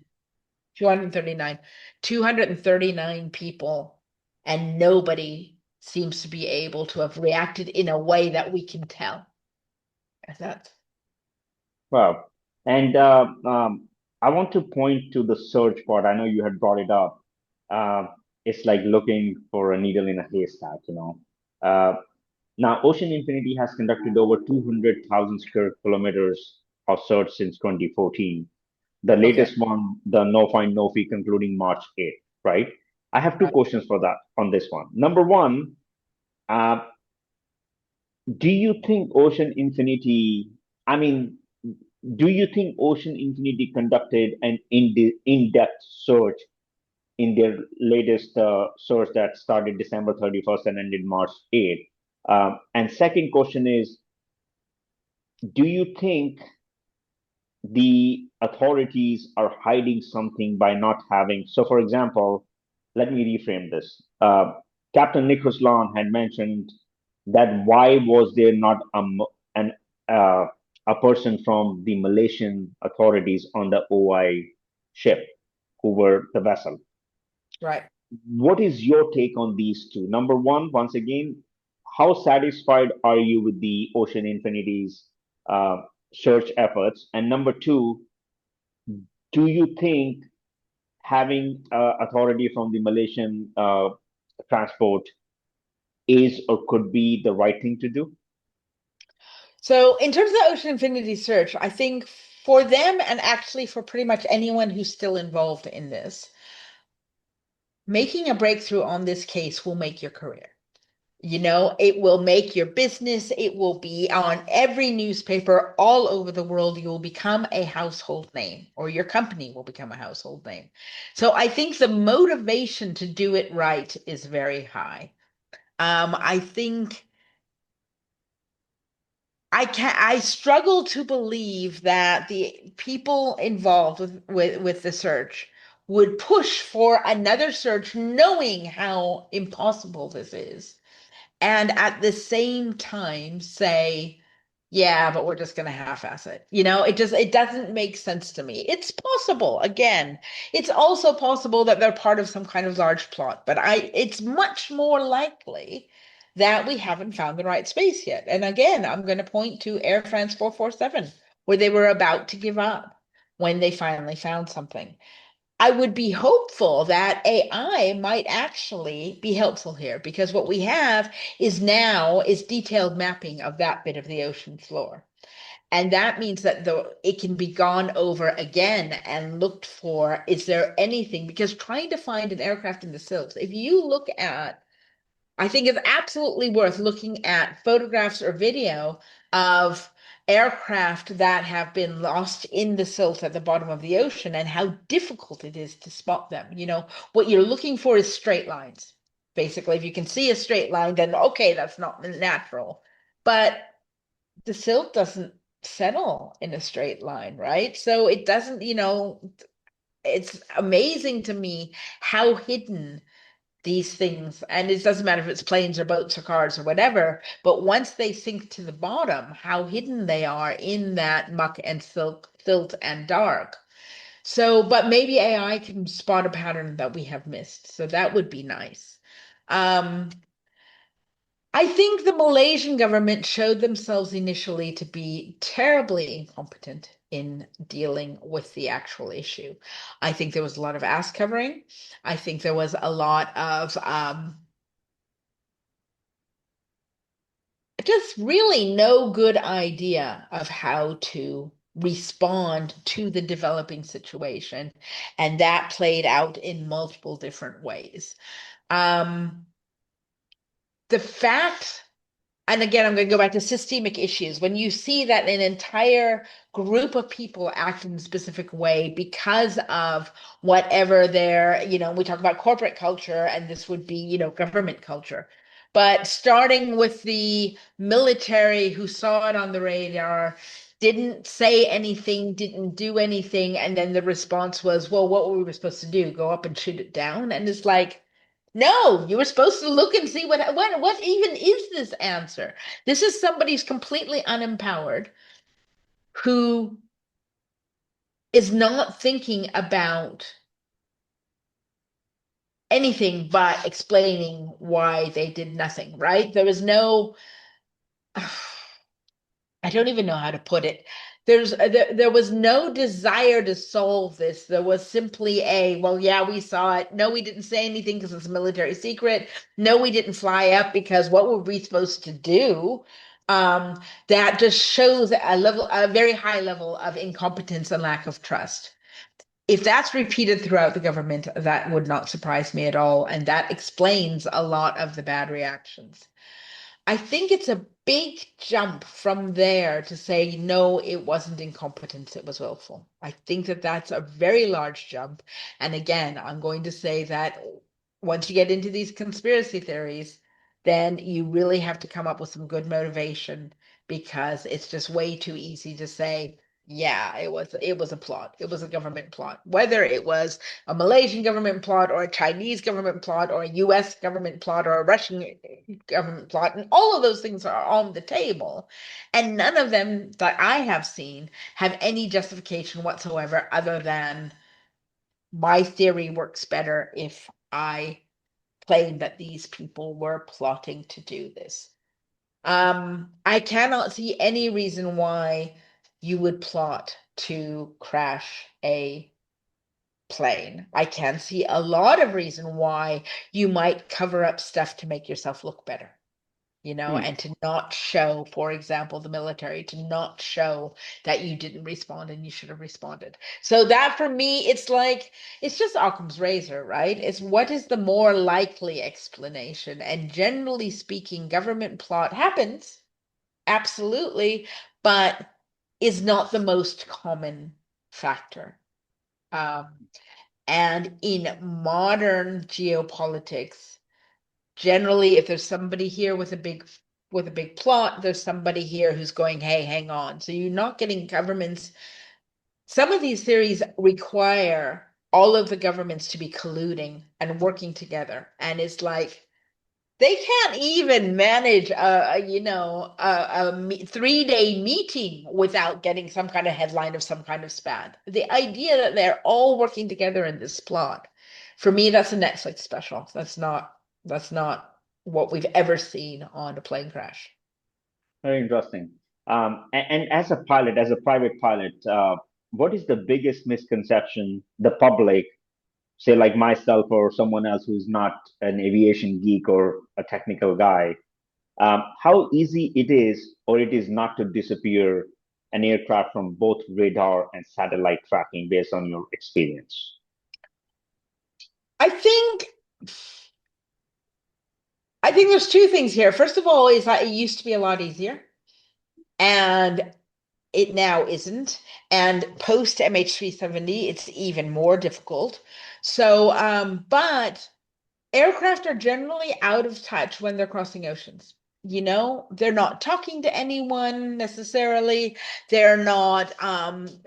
239, 239 people, and nobody seems to be able to have reacted in a way that we can tell. That's Wow. And I want to point to the search part. I know you had brought it up. Uh, it's like looking for a needle in a haystack, you know. Uh, Now, Ocean Infinity has conducted over 200,000 square kilometers of search since 2014. The okay. latest one, the no find, no fee, concluding March 8th, right? I have two Right. questions for that on this one. Number one, uh, do you think Ocean Infinity, I mean, do you think Ocean Infinity conducted an in-depth search in their latest search that started December 31st and ended March 8th? And second question is, do you think the authorities are hiding something by not having? So, for example, let me reframe this. Captain Nick Ruslan had mentioned that why was there not an, uh, a person from the Malaysian authorities on the OI ship who were the vessel? Right. What is your take on these two? Number one, once again, how satisfied are you with the Ocean Infinity's uh, search efforts? And number two, do you think having authority from the Malaysian transport is or could be the right thing to do? So, in terms of the Ocean Infinity search, I think for them, and actually for pretty much anyone who's still involved in this, making a breakthrough on this case will make your career. It will make your business. It will be on every newspaper all over the world. You will become a household name, or your company will become a household name. So I think the motivation to do it right is very high. I think I struggle to believe that the people involved with the search would push for another search, knowing how impossible this is, and at the same time say, yeah, but we're just going to half-ass it. It doesn't make sense to me. It's possible. Again, it's also possible that they're part of some kind of large plot, but it's much more likely that we haven't found the right space yet. And again, I'm going to point to Air France 447, where they were about to give up when they finally found something. I would be hopeful that AI might actually be helpful here, because what we have is detailed mapping of that bit of the ocean floor. And that means that it can be gone over again and looked for, is there anything? Because trying to find an aircraft in the silts, if you look at, I think it's absolutely worth looking at photographs or video of aircraft that have been lost in the silt at the bottom of the ocean, and how difficult it is to spot them. What you're looking for is straight lines. Basically, if you can see a straight line, then okay, that's not natural. But the silt doesn't. settle in a straight line, right? So it doesn't, it's amazing to me how hidden these things, and it doesn't matter if it's planes or boats or cars or whatever, but once they sink to the bottom, how hidden they are in that muck and silt and dark. So, but maybe AI can spot a pattern that we have missed. So that would be nice. Um, I think the Malaysian government showed themselves initially to be terribly incompetent in dealing with the actual issue. I think there was a lot of ass covering. I think there was a lot of just really no good idea of how to respond to the developing situation. And that played out in multiple different ways. Um, the fact and again, I'm going to go back to systemic issues. When you see that an entire group of people act in a specific way because of whatever their, we talk about corporate culture, and this would be, government culture. But starting with the military who saw it on the radar, didn't say anything, didn't do anything, and then the response was, well, what were we supposed to do? Go up and shoot it down? And it's like, no, you were supposed to look and see what even is this answer? This is somebody who's completely unempowered who is not thinking about anything but explaining why they did nothing, right? There was no I don't even know how to put it. There was no desire to solve this. There was simply well, yeah, we saw it. No, we didn't say anything because it's a military secret. No, we didn't fly up because what were we supposed to do? That just shows a very high level of incompetence and lack of trust. If that's repeated throughout the government, that would not surprise me at all, and that explains a lot of the bad reactions. I think it's a big jump from there to say, no, it wasn't incompetence, it was willful. I think that that's a very large jump. And again, I'm going to say that once you get into these conspiracy theories, then you really have to come up with some good motivation because it's just way too easy to say, yeah, it was a plot. It was a government plot. Whether it was a Malaysian government plot or a Chinese government plot or a US government plot or a Russian government plot, and all of those things are on the table. And none of them that I have seen have any justification whatsoever other than my theory works better if I claim that these people were plotting to do this. I cannot see any reason why you would plot to crash a plane. I can see a lot of reason why you might cover up stuff to make yourself look better, Hmm. and to not show, for example, the military, to not show that you didn't respond and you should have responded. So that for me, it's like, it's just Occam's razor, right? It's what is the more likely explanation? And generally speaking, government plot happens, absolutely, but is not the most common factor. Um, and in modern geopolitics, generally, if there's somebody here with a big plot, there's somebody here who's going, hey, hang on. So you're not getting governments. Some of these theories require all of the governments to be colluding and working together. And it's like they can't even manage a 3-day meeting without getting some kind of headline of some kind of spat. The idea that they're all working together in this plot, for me, that's a Netflix special. That's not what we've ever seen on a plane crash. Very interesting. And as a pilot, as a private pilot, what is the biggest misconception the public, say like myself or someone else who's not an aviation geek or a technical guy, how easy it is or it is not to disappear an aircraft from both radar and satellite tracking based on your experience? I think I think there's two things here. First of all, is that it used to be a lot easier, and it now isn't. And post MH370, it's even more difficult. But aircraft are generally out of touch when they're crossing oceans. they're not talking to anyone necessarily. They're not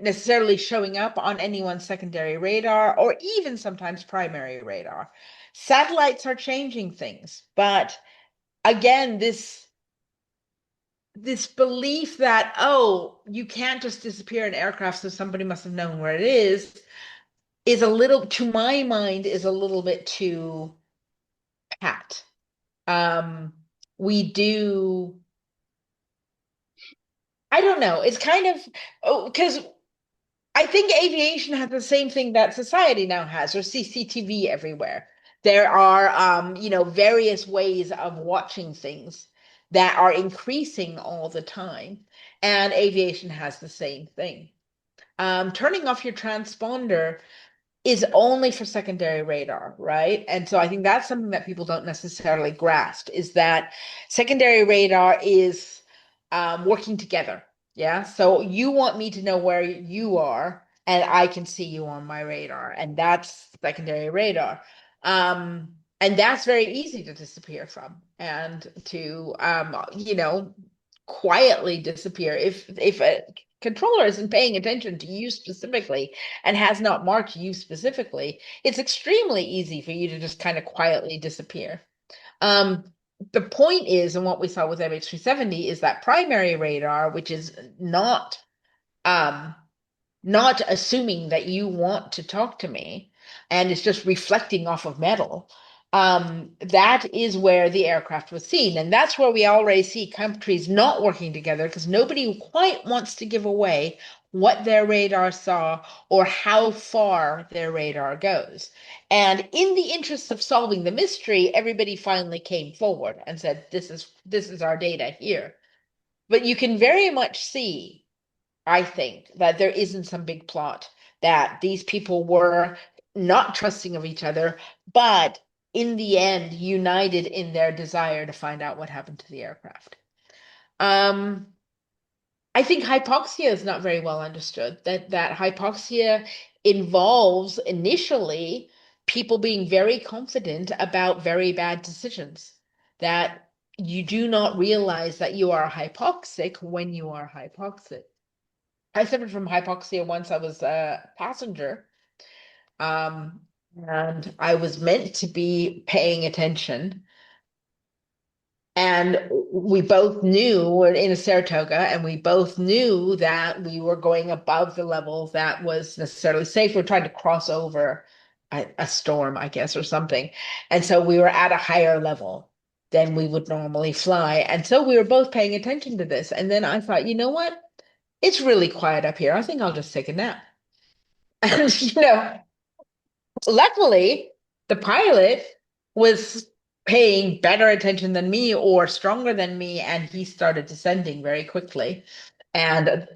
necessarily showing up on anyone's secondary radar or even sometimes primary radar. Satellites are changing things, but again, this belief that, oh, you can't just disappear an aircraft, so somebody must have known where it is a little, to my mind, is a little bit too pat. Um, we do, I don't know. It's kind of, because I think aviation has the same thing that society now has, or CCTV everywhere. There are, various ways of watching things that are increasing all the time, and aviation has the same thing. Turning off your transponder is only for secondary radar, right? And so I think that's something that people don't necessarily grasp is that secondary radar is working together. Yeah. So you want me to know where you are, and I can see you on my radar, and that's secondary radar. And that's very easy to disappear from and to, quietly disappear if a controller isn't paying attention to you specifically and has not marked you specifically, it's extremely easy for you to just kind of quietly disappear. Um, the point is, and what we saw with MH370 is that primary radar, which is um, not assuming that you want to talk to me and it's just reflecting off of metal. That is where the aircraft was seen. And that's where we already see countries not working together because nobody quite wants to give away what their radar saw or how far their radar goes. And in the interest of solving the mystery, everybody finally came forward and said, this is our data here. But you can very much see, I think, that there isn't some big plot, that these people were not trusting of each other, but in the end, united in their desire to find out what happened to the aircraft. Um, I think hypoxia is not very well understood. That hypoxia involves initially people being very confident about very bad decisions. That you do not realize that you are hypoxic when you are hypoxic. I suffered from hypoxia once. I was a passenger, um, and I was meant to be paying attention. And we both knew we're in a Saratoga, and we both knew that we were going above the level that was necessarily safe. We're trying to cross over a storm, I guess, or something. And so we were at a higher level than we would normally fly. And so we were both paying attention to this. And then I thought, you know what? It's really quiet up here. I think I'll just take a nap. And, luckily, the pilot was paying better attention than me or stronger than me, and he started descending very quickly. And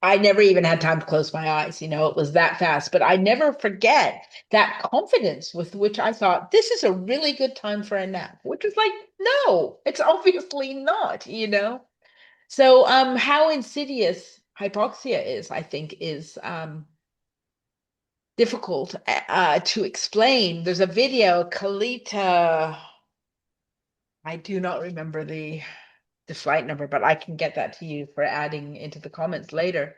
I never even had time to close my eyes. It was that fast. But I never forget that confidence with which I thought, this is a really good time for a nap, which was like, no, it's obviously not. So how insidious hypoxia is, I think, is difficult to explain. There's a video, Kalita, I do not remember the flight number, but I can get that to you for adding into the comments later.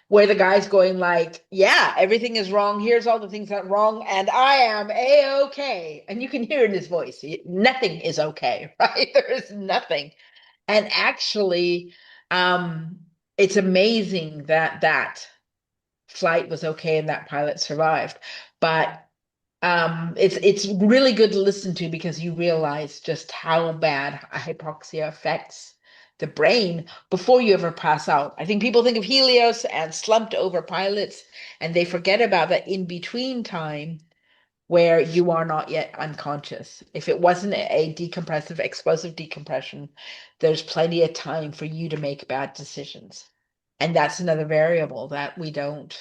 Where the guy's going like, yeah, everything is wrong. Here's all the things that are wrong, and I am a-okay. And you can hear in his voice, nothing is okay, right? There is nothing. And actually, it's amazing that flight was okay and that pilot survived. But it's really good to listen to because you realize just how bad hypoxia affects the brain before you ever pass out. I think people think of Helios and slumped over pilots, and they forget about that in between time where you are not yet unconscious. If it wasn't a decompressive, explosive decompression, there's plenty of time for you to make bad decisions. And that's another variable that we don't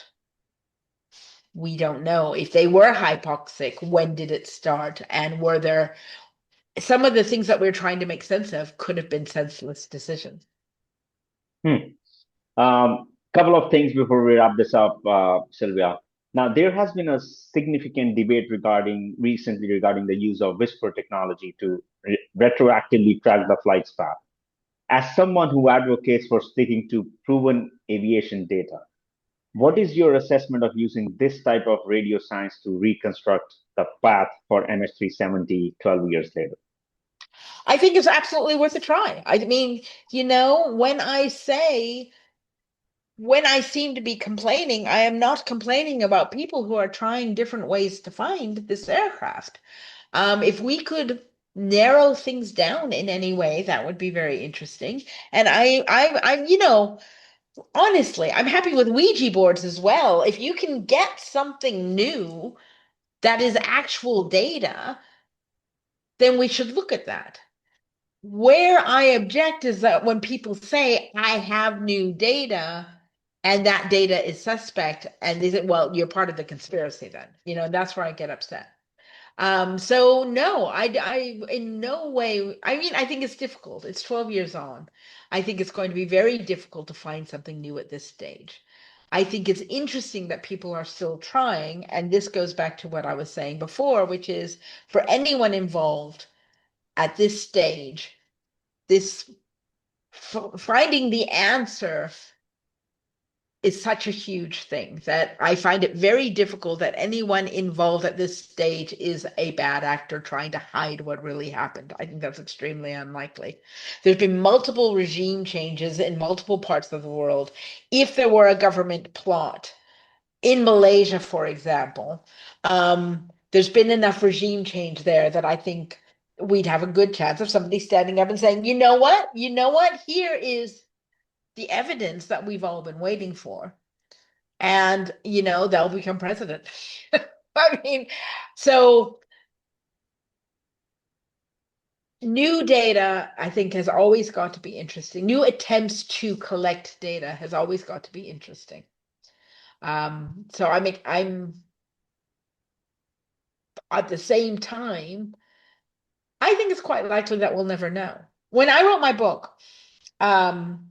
know. If they were hypoxic, when did it start? And were there some of the things that we're trying to make sense of could have been senseless decisions. Hmm. Couple of things before we wrap this up, Sylvia. Now, there has been a significant debate recently regarding the use of whisper technology to retroactively track the flight's path. As someone who advocates for sticking to proven aviation data, what is your assessment of using this type of radio science to reconstruct the path for MH370 12 years later? I think it's absolutely worth a try. I mean, when I seem to be complaining, I am not complaining about people who are trying different ways to find this aircraft. If we could narrow things down in any way, that would be very interesting. And honestly, I'm happy with Ouija boards as well. If you can get something new that is actual data, then we should look at that. Where I object is that when people say, I have new data, and that data is suspect, and they say, well, you're part of the conspiracy then. That's where I get upset. So no, I in no way, I mean, I think it's difficult. It's 12 years on. I think it's going to be very difficult to find something new at this stage. I think it's interesting that people are still trying, and this goes back to what I was saying before, which is for anyone involved at this stage, this finding the answer is such a huge thing that I find it very difficult that anyone involved at this stage is a bad actor trying to hide what really happened. I think that's extremely unlikely. There's been multiple regime changes in multiple parts of the world. If there were a government plot in Malaysia, for example, there's been enough regime change there that I think we'd have a good chance of somebody standing up and saying, you know what? You know what? Here is the evidence that we've all been waiting for. And, they'll become president. I mean, so new data, I think, has always got to be interesting. New attempts to collect data has always got to be interesting. So I'm at the same time, I think it's quite likely that we'll never know. When I wrote my book, um,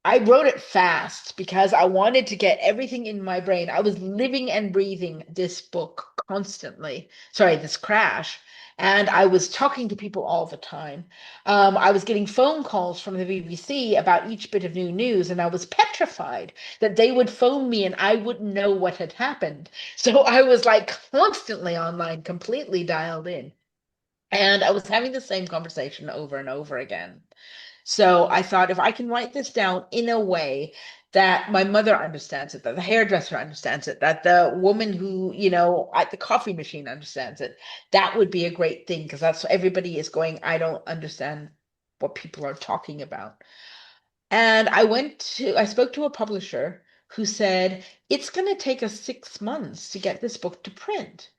I wrote it fast because I wanted to get everything in my brain. I was living and breathing this book constantly. Sorry, this crash. And I was talking to people all the time. I was getting phone calls from the BBC about each bit of new news, and I was petrified that they would phone me and I wouldn't know what had happened. So I was like constantly online, completely dialed in. And I was having the same conversation over and over again. So I thought if I can write this down in a way that my mother understands it, that the hairdresser understands it, that the woman who, at the coffee machine understands it, that would be a great thing because that's everybody is going, I don't understand what people are talking about. And I spoke to a publisher who said, it's going to take us 6 months to get this book to print.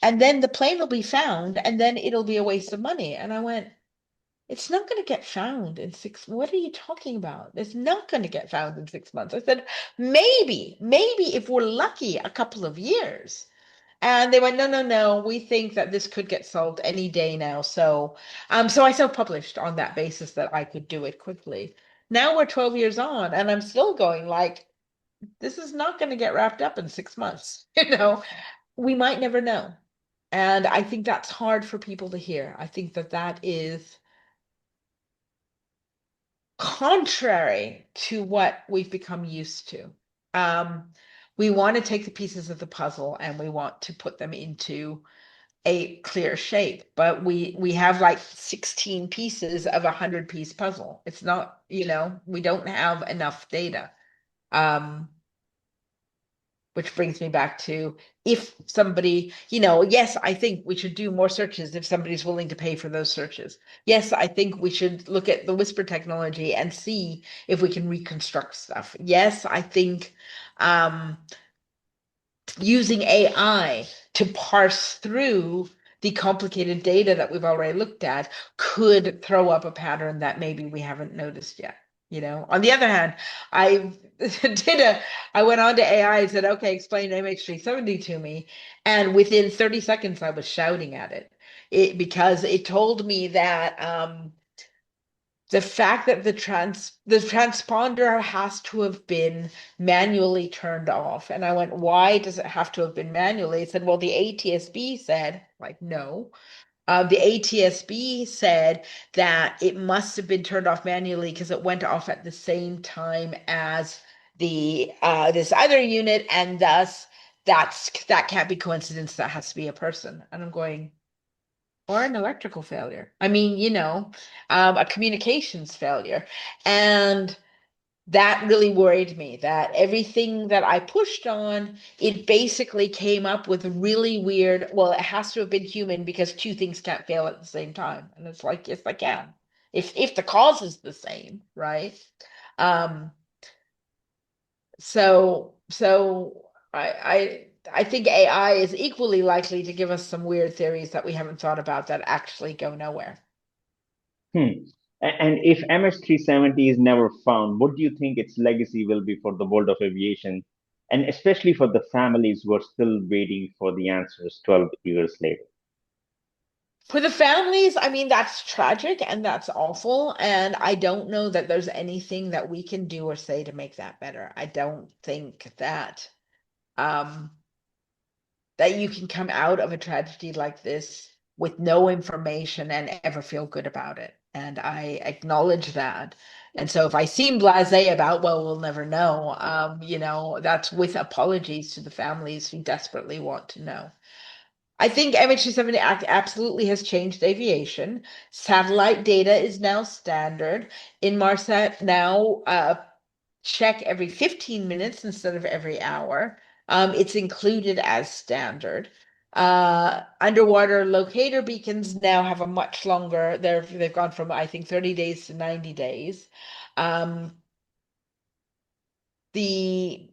And then the plane will be found, and then it'll be a waste of money. And I went, it's not going to get found in six. What are you talking about? It's not going to get found in 6 months. I said, maybe if we're lucky, a couple of years. And they went, no, no, no. We think that this could get solved any day now. So I self-published on that basis that I could do it quickly. Now we're 12 years on, and I'm still going like, this is not going to get wrapped up in 6 months. We might never know. And I think that's hard for people to hear. I think that that is contrary to what we've become used to. We want to take the pieces of the puzzle and we want to put them into a clear shape, but we have like 16 pieces of a 100-piece puzzle. It's not, we don't have enough data. Um, which brings me back to if somebody, yes, I think we should do more searches if somebody's willing to pay for those searches. Yes, I think we should look at the whisper technology and see if we can reconstruct stuff. Yes, I think using AI to parse through the complicated data that we've already looked at could throw up a pattern that maybe we haven't noticed yet. On the other hand, I I went on to AI and said, okay, explain MH370 to me. And within 30 seconds, I was shouting at it because it told me that the fact that the transponder has to have been manually turned off. And I went, why does it have to have been manually? He said, well, the ATSB said, like, no. The ATSB said that it must have been turned off manually because it went off at the same time as the this other unit, and thus that can't be coincidence. That has to be a person. And I'm going, or an electrical failure. I mean, a communications failure. And that really worried me that everything that I pushed on, it basically came up with really weird, well, it has to have been human because two things can't fail at the same time. And it's like, yes, they can. If the cause is the same, right? Um, so I think AI is equally likely to give us some weird theories that we haven't thought about that actually go nowhere. Hmm. And if MH370 is never found, what do you think its legacy will be for the world of aviation, and especially for the families who are still waiting for the answers 12 years later? For the families, I mean, that's tragic and that's awful. And I don't know that there's anything that we can do or say to make that better. I don't think um, that you can come out of a tragedy like this with no information and ever feel good about it. And I acknowledge that. And so if I seem blasé about, well, we'll never know, that's with apologies to the families who desperately want to know. I think MH370 absolutely has changed aviation. Satellite data is now standard. Inmarsat now check every 15 minutes instead of every hour. It's included as standard. Underwater locator beacons now have a much longer, they've gone from I think 30 days to 90 days. Um, the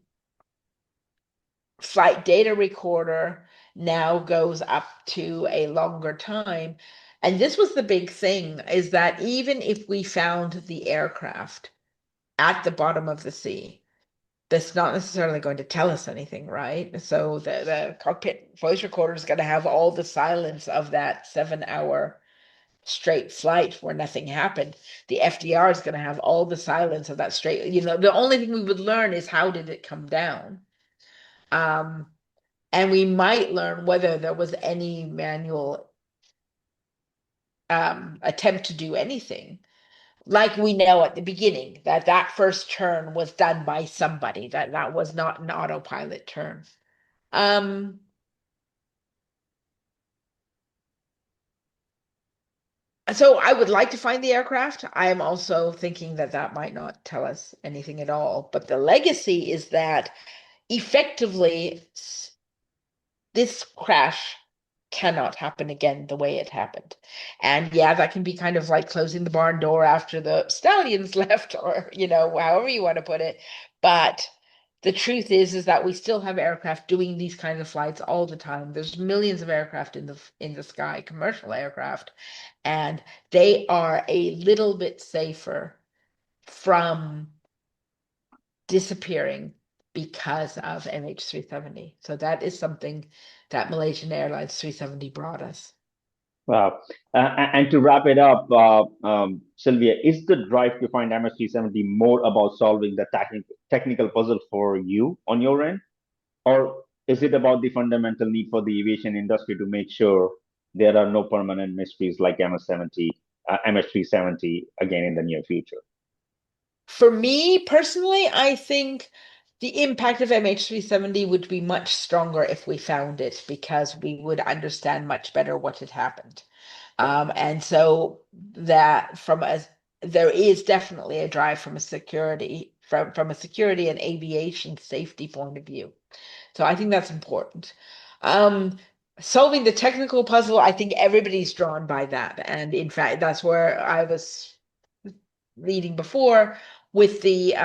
flight data recorder now goes up to a longer time. And this was the big thing, is that even if we found the aircraft at the bottom of the sea, that's not necessarily going to tell us anything, right? So the cockpit voice recorder is going to have all the silence of that 7 hour straight flight where nothing happened. The FDR is going to have all the silence of that straight, the only thing we would learn is how did it come down? Um, and we might learn whether there was any manual attempt to do anything. Like we know at the beginning that that first turn was done by somebody, that was not an autopilot turn. Um, so I would like to find the aircraft. I am also thinking that that might not tell us anything at all. But the legacy is that effectively this crash cannot happen again the way it happened. And yeah, that can be kind of like closing the barn door after the stallions left, or however you want to put it. But the truth is that we still have aircraft doing these kinds of flights all the time. There's millions of aircraft in the sky, commercial aircraft, and they are a little bit safer from disappearing because of MH370. So that is something that Malaysian Airlines 370 brought us. Wow. And to wrap it up, Sylvia, is the drive to find MH370 more about solving the technical puzzle for you on your end? Or is it about the fundamental need for the aviation industry to make sure there are no permanent mysteries like MH370 again in the near future? For me personally, I think the impact of MH370 would be much stronger if we found it because we would understand much better what had happened. And so that there is definitely a drive from a security and aviation safety point of view. So I think that's important. Um, Solving the technical puzzle, I think everybody's drawn by that. And in fact, that's where I was leading before with the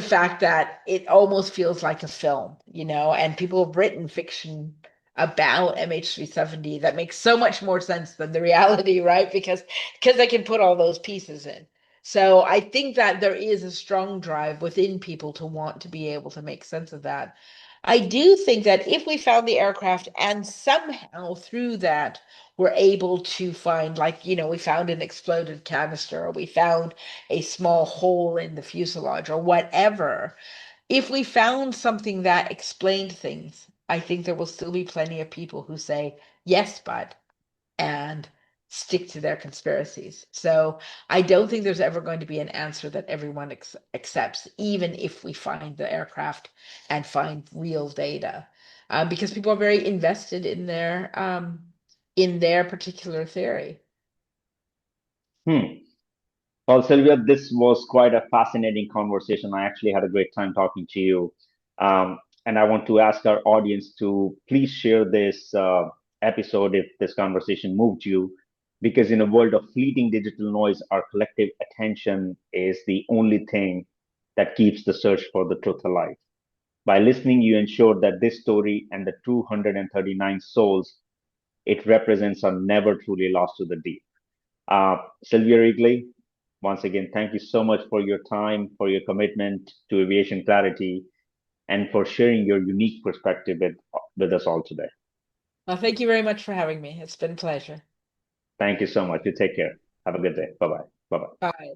fact that it almost feels like a film, and people have written fiction about MH370 that makes so much more sense than the reality, right? Because they can put all those pieces in. So I think that there is a strong drive within people to want to be able to make sense of that. I do think that if we found the aircraft and somehow through that we're able to find, like, we found an exploded canister or we found a small hole in the fuselage or whatever, if we found something that explained things, I think there will still be plenty of people who say, yes, but and stick to their conspiracies. So I don't think there's ever going to be an answer that everyone accepts, even if we find the aircraft and find real data, because people are very invested in their particular theory. Hmm. Well, Sylvia, this was quite a fascinating conversation. I actually had a great time talking to you. And I want to ask our audience to please share this episode if this conversation moved you, because in a world of fleeting digital noise, our collective attention is the only thing that keeps the search for the truth alive. By listening, you ensure that this story and the 239 souls it represents are never truly lost to the deep. Sylvia Wrigley, once again, thank you so much for your time, for your commitment to aviation clarity, and for sharing your unique perspective with us all today. Well, thank you very much for having me. It's been a pleasure. Thank you so much. You take care. Have a good day. Bye bye. Bye bye. Bye.